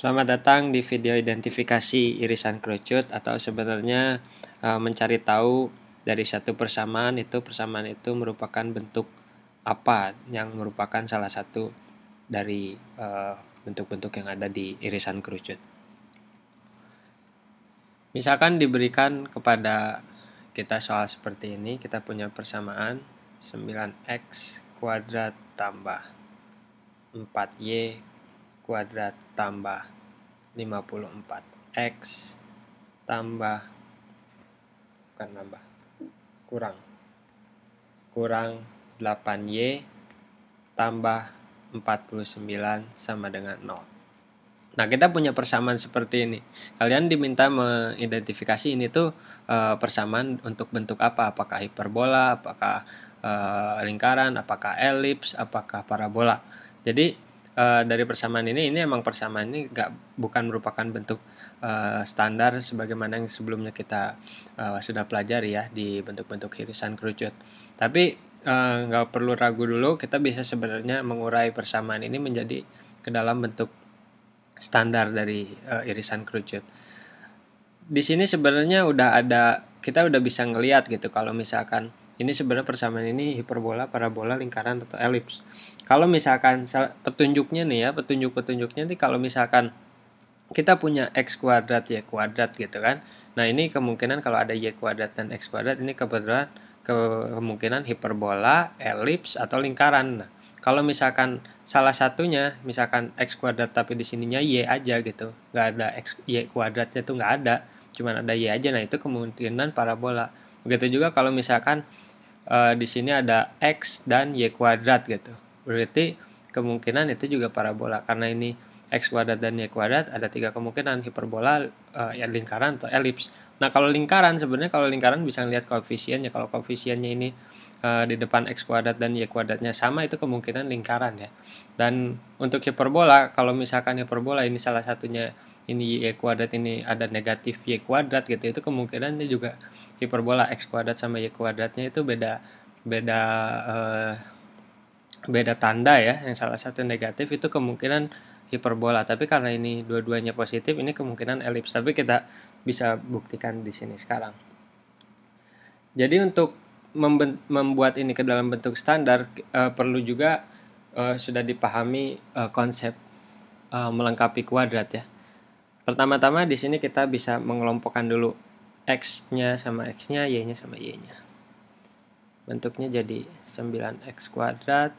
Selamat datang di video identifikasi irisan kerucut, atau sebenarnya mencari tahu dari satu persamaan itu merupakan bentuk apa yang merupakan salah satu dari bentuk-bentuk yang ada di irisan kerucut. Misalkan diberikan kepada kita soal seperti ini, kita punya persamaan 9x kuadrat tambah 4y kuadrat tambah 54x tambah kurang 8y tambah 49 sama dengan 0. Nah, kita punya persamaan seperti ini. Kalian diminta mengidentifikasi ini tuh persamaan untuk bentuk apa? Apakah hiperbola, apakah lingkaran, apakah elips, apakah parabola. Jadi dari persamaan ini emang persamaan ini bukan merupakan bentuk standar sebagaimana yang sebelumnya kita sudah pelajari ya di bentuk-bentuk irisan kerucut. Tapi nggak perlu ragu dulu, kita bisa sebenarnya mengurai persamaan ini menjadi ke dalam bentuk standar dari irisan kerucut. Di sini sebenarnya kita udah bisa ngelihat gitu kalau misalkan ini sebenarnya persamaan ini hiperbola, parabola, lingkaran atau elips. Kalau misalkan petunjuknya nih kalau misalkan kita punya x kuadrat y kuadrat gitu kan. Nah, ini kemungkinan kalau ada y kuadrat dan x kuadrat ini kebetulan kemungkinan hiperbola, elips atau lingkaran. Nah, kalau misalkan salah satunya misalkan x kuadrat tapi di sininya y aja gitu, nggak ada x y kuadratnya tuh nggak ada, cuma ada y aja, nah itu kemungkinan parabola. Begitu juga kalau misalkan di sini ada x dan y kuadrat gitu, berarti kemungkinan itu juga parabola. Karena ini x kuadrat dan y kuadrat, ada 3 kemungkinan, hiperbola, lingkaran atau elips. Nah, kalau lingkaran bisa lihat koefisiennya. Kalau koefisiennya ini di depan x kuadrat dan y kuadratnya sama, itu kemungkinan lingkaran ya. Dan untuk hiperbola, kalau misalkan hiperbola ini salah satunya ini y kuadrat, ini ada negatif y kuadrat gitu, itu kemungkinan ini juga hiperbola. X kuadrat sama y kuadratnya itu beda tanda ya. Yang salah satu negatif itu kemungkinan hiperbola, tapi karena ini dua-duanya positif, ini kemungkinan elips. Tapi kita bisa buktikan di sini sekarang. Jadi untuk membuat ini ke dalam bentuk standar perlu juga sudah dipahami konsep melengkapi kuadrat ya. Pertama-tama di sini kita bisa mengelompokkan dulu x-nya sama x-nya, y-nya sama y-nya. Bentuknya jadi 9x kuadrat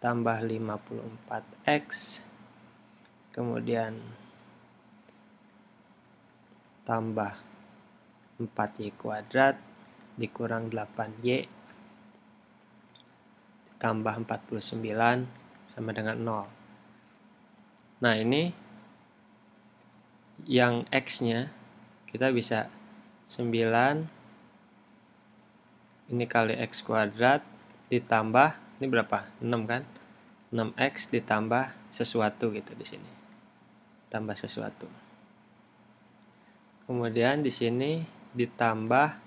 tambah 54x kemudian tambah 4y kuadrat dikurang 8y tambah 49 sama dengan 0. Nah, ini yang x-nya kita bisa 9 ini kali x kuadrat ditambah ini berapa? 6 kan? 6x ditambah sesuatu gitu di sini. Tambah sesuatu. Kemudian di sini ditambah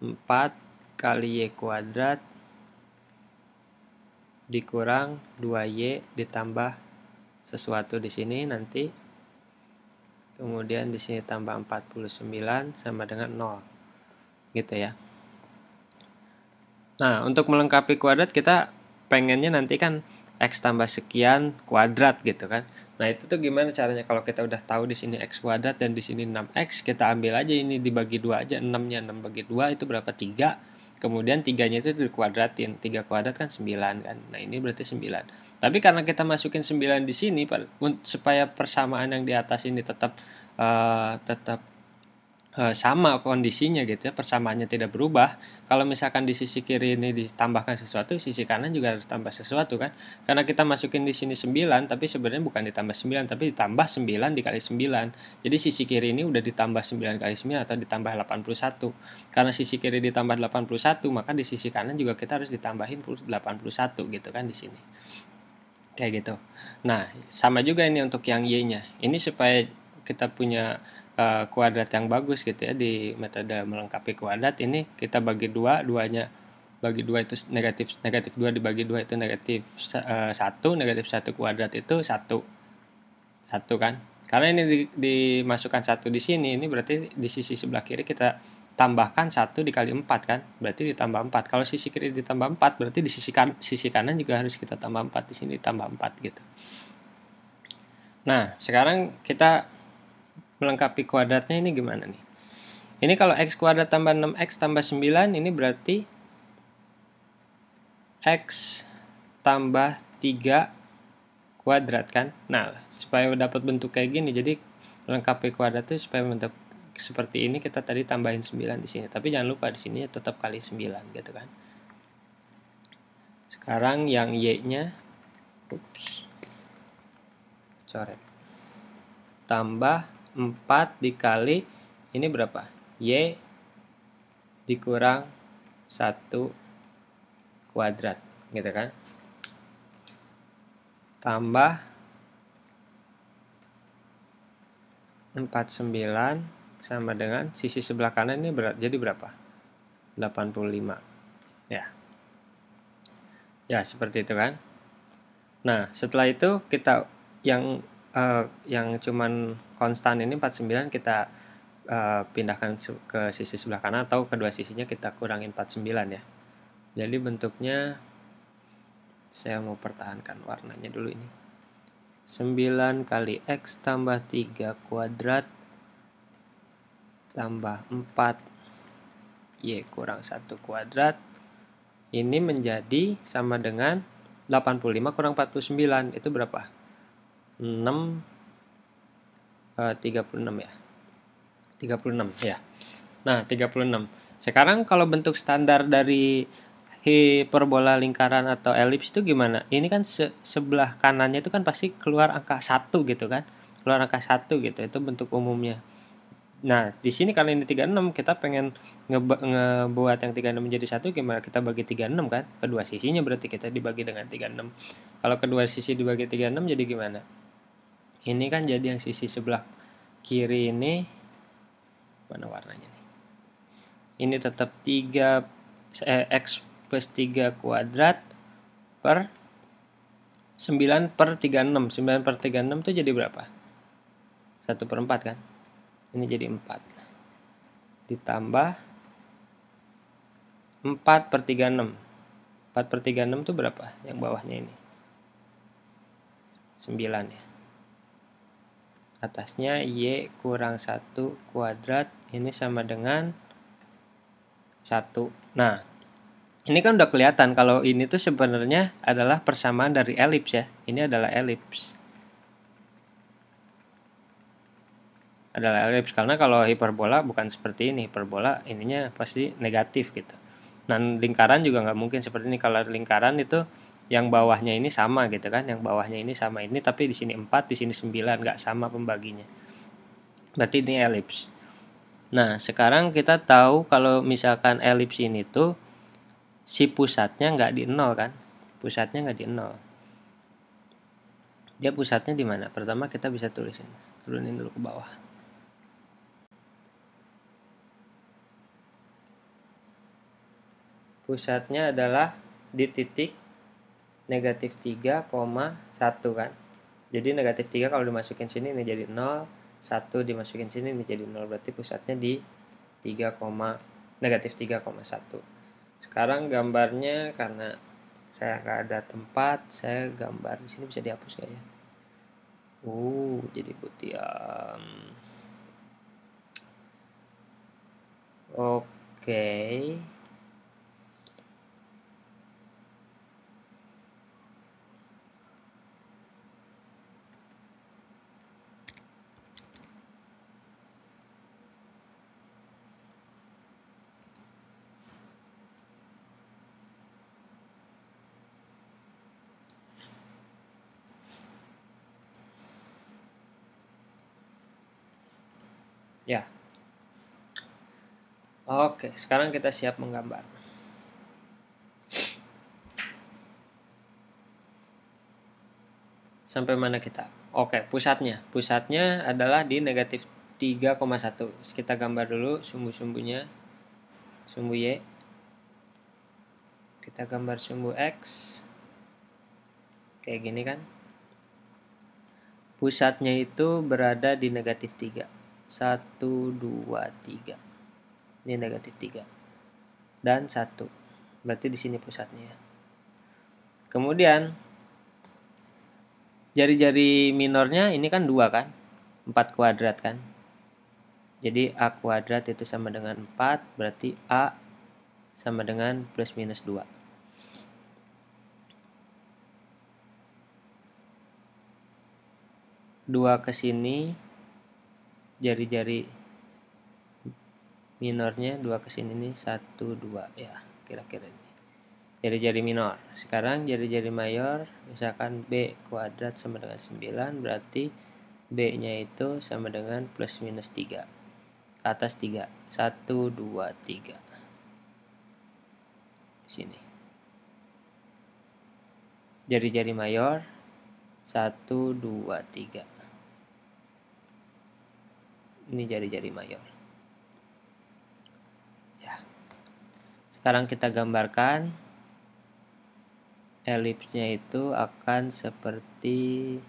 4 kali y kuadrat dikurang 2y ditambah sesuatu di sini nanti. Kemudian di sini tambah 49 sama dengan 0. Gitu ya. Nah, untuk melengkapi kuadrat kita pengennya nanti kan x tambah sekian kuadrat gitu kan. Nah, itu tuh gimana caranya? Kalau kita udah tahu di sini x kuadrat dan di sini 6x, kita ambil aja ini dibagi 2 aja. 6-nya 6 bagi 2 itu berapa? 3. Kemudian 3-nya itu dikuadratin. 3 kuadrat kan 9 kan. Nah, ini berarti 9. Tapi karena kita masukin 9 di sini supaya persamaan yang di atas ini tetap sama kondisinya gitu ya, persamaannya tidak berubah. Kalau misalkan di sisi kiri ini ditambahkan sesuatu, sisi kanan juga harus tambah sesuatu kan. Karena kita masukin di sini 9, tapi sebenarnya bukan ditambah 9, tapi ditambah 9 dikali 9. Jadi sisi kiri ini udah ditambah 9 kali 9 atau ditambah 81. Karena sisi kiri ditambah 81, maka di sisi kanan juga kita harus ditambahin 81 gitu kan di sini. Kayak gitu. Nah, sama juga ini untuk yang y-nya. Ini supaya kita punya kuadrat yang bagus gitu ya di metode melengkapi kuadrat ini, kita bagi 2, 2-nya bagi 2 itu negatif 2 dibagi 2 itu negatif 1, negatif 1 kuadrat itu 1 kan, Karena ini dimasukkan 1 di sini, ini berarti di sisi sebelah kiri kita tambahkan 1 dikali 4 kan, berarti ditambah 4. Kalau sisi kiri ditambah 4, berarti di sisi kanan juga harus kita tambah 4, di sini ditambah 4 gitu. Nah, sekarang kita melengkapi kuadratnya ini gimana nih? Ini kalau x kuadrat tambah 6x tambah 9, ini berarti x tambah 3 kuadrat kan. Nah, supaya dapat bentuk kayak gini, jadi melengkapi kuadrat itu supaya bentuk seperti ini, kita tadi tambahin 9 di sini. Tapi jangan lupa di sini tetap kali 9 gitu kan. Sekarang yang y-nya coret. Tambah 4 dikali ini berapa? Y dikurang 1 kuadrat gitu kan. Tambah 49 sama dengan sisi sebelah kanan ini jadi berapa? 85. Ya, seperti itu kan. Nah, setelah itu kita yang cuman konstan ini 49 kita pindahkan ke sisi sebelah kanan, atau kedua sisinya kita kurangin 49 ya. Jadi bentuknya, saya mau pertahankan warnanya dulu ini. 9 kali x tambah 3 kuadrat tambah 4 y kurang 1 kuadrat. Ini menjadi sama dengan 85 kurang 49. Itu berapa? 36 ya. 36 ya. Nah, 36. Sekarang kalau bentuk standar dari hiperbola lingkaran atau elips itu gimana? Ini kan sebelah kanannya itu kan pasti keluar angka 1 gitu kan. Keluar angka 1 gitu. Itu bentuk umumnya. Nah, di sini kalau ini 36, kita pengen ngebuat yang 36 menjadi 1, gimana? Kita bagi 36 kan? Kedua sisinya berarti kita dibagi dengan 36. Kalau kedua sisi dibagi 36 jadi gimana? Ini kan jadi yang sisi sebelah kiri ini, mana warnanya nih? Ini tetap 3 x plus 3 kuadrat per 9 per 36. 9 per 36 itu jadi berapa? 1 per 4 kan? Ini jadi 4. Ditambah 4 per 36. 4 per 36 itu berapa? Yang bawahnya ini 9 ya. Atasnya y kurang 1 kuadrat. Ini sama dengan 1. Nah, ini kan udah kelihatan kalau ini tuh sebenarnya adalah persamaan dari elips ya. Ini adalah elips. Adalah elips karena kalau hiperbola bukan seperti ini. Hiperbola ininya pasti negatif gitu. Dan lingkaran juga nggak mungkin seperti ini. Kalau lingkaran itu yang bawahnya ini sama gitu kan. Yang bawahnya ini sama ini, tapi di sini 4, di sini 9, nggak sama pembaginya. Berarti ini elips. Nah, sekarang kita tahu kalau misalkan elips ini tuh si pusatnya nggak di 0 kan. Pusatnya nggak di 0. Dia pusatnya di mana? Pertama kita bisa tulisin. Turunin dulu ke bawah. Pusatnya adalah di titik negatif 3,1 kan. Jadi negatif 3 kalau dimasukin sini ini jadi 0, 1 dimasukin sini ini jadi 0. Berarti pusatnya di negatif 3,1. Sekarang gambarnya, karena saya nggak ada tempat, saya gambar di sini, bisa dihapus nggak ya? Jadi putih. Oke. Ya. Oke, sekarang kita siap menggambar. Sampai mana kita? Oke, pusatnya. Pusatnya adalah di negatif 3,1. Kita gambar dulu sumbu-sumbunya. Sumbu Y. Kita gambar sumbu X. Kayak gini kan. pusatnya itu berada di negatif 3. 1, 2, 3. Ini negatif 3. Dan 1. Berarti di sini pusatnya. Kemudian jari-jari minornya ini kan 2 kan? 4 kuadrat kan? Jadi A kuadrat itu sama dengan 4, berarti A sama dengan plus minus 2. Dua ke sini, jari-jari minornya 2 ke sini nih, 1, 2 ya, kira-kira ini. Jari-jari minor. Sekarang jari-jari mayor, misalkan B kuadrat sama dengan 9, berarti B-nya itu sama dengan plus minus 3. Ke atas 3. 1, 2, 3. Sini. Jari-jari mayor 1, 2, 3. Ini jari-jari mayor. Ya. Sekarang kita gambarkan elipsnya itu akan seperti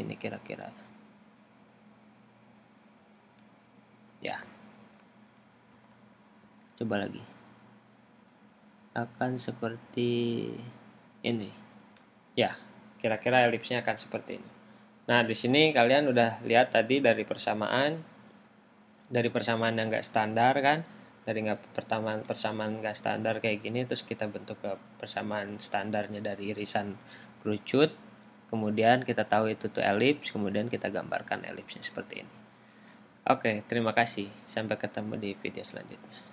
ini kira-kira. Ya. Coba lagi. Akan seperti ini. Ya, kira-kira elipsnya akan seperti ini. Nah, di sini kalian udah lihat tadi dari persamaan yang nggak standar kan, dari persamaan nggak standar kayak gini, terus kita bentuk ke persamaan standarnya dari irisan kerucut, kemudian kita tahu itu tuh elips, kemudian kita gambarkan elipsnya seperti ini. Oke, terima kasih, sampai ketemu di video selanjutnya.